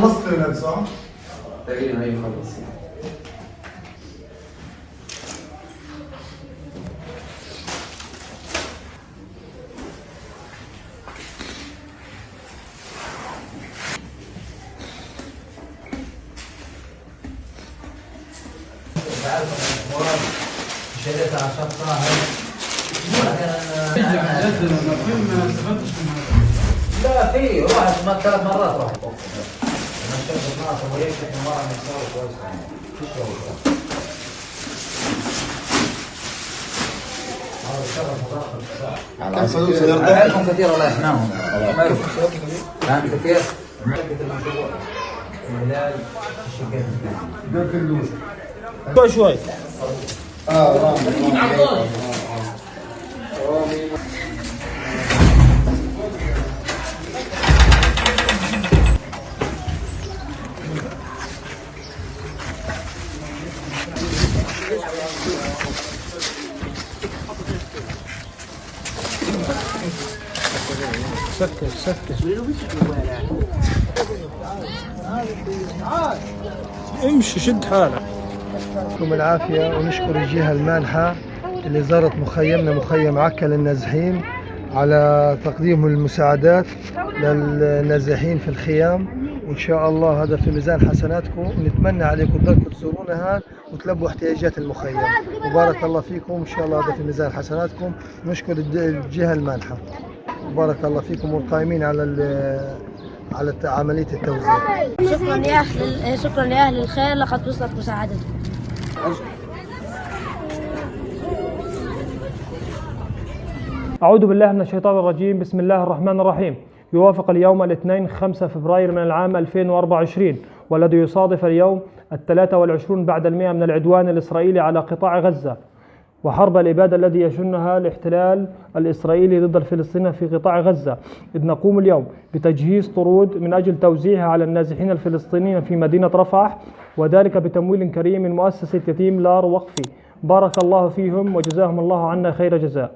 خلصت هناك صح؟ تقريبا هي خلص. شريتها على شطة لا في واحد ثلاث مرات راح انا شفت ناس ويكفي مرة من صار كويس في شغل هذا شغل مضاعف كيف فلوس يرضى؟ لكم كثير ولا يحناهم كان كثير هلال ده كله شوي سكر امشي شد حالك. يعطيكم العافية ونشكر الجهة المانحة اللي زارت مخيمنا مخيم عكا للنازحين على تقديم المساعدات للنازحين في الخيام، وإن شاء الله هذا في ميزان حسناتكم، ونتمنى عليكم تضلكم تزورونها وتلبوا احتياجات المخيم، وبارك الله فيكم إن شاء الله هذا في ميزان حسناتكم. نشكر الجهة المانحة وبارك الله فيكم والقائمين على عملية التوزيع. شكرا لأهل الخير، لقد وصلت مساعدتكم. أعوذ بالله من الشيطان الرجيم. بسم الله الرحمن الرحيم. يوافق اليوم الاثنين 5 فبراير من العام 2024، والذي يصادف اليوم 23 بعد 100 من العدوان الإسرائيلي على قطاع غزة وحرب الإبادة الذي يشنها الاحتلال الإسرائيلي ضد الفلسطينيين في قطاع غزة، إذ نقوم اليوم بتجهيز طرود من أجل توزيعها على النازحين الفلسطينيين في مدينة رفح، وذلك بتمويل كريم من مؤسسة يتيم لار وقفي. بارك الله فيهم وجزاهم الله عنا خير جزاء.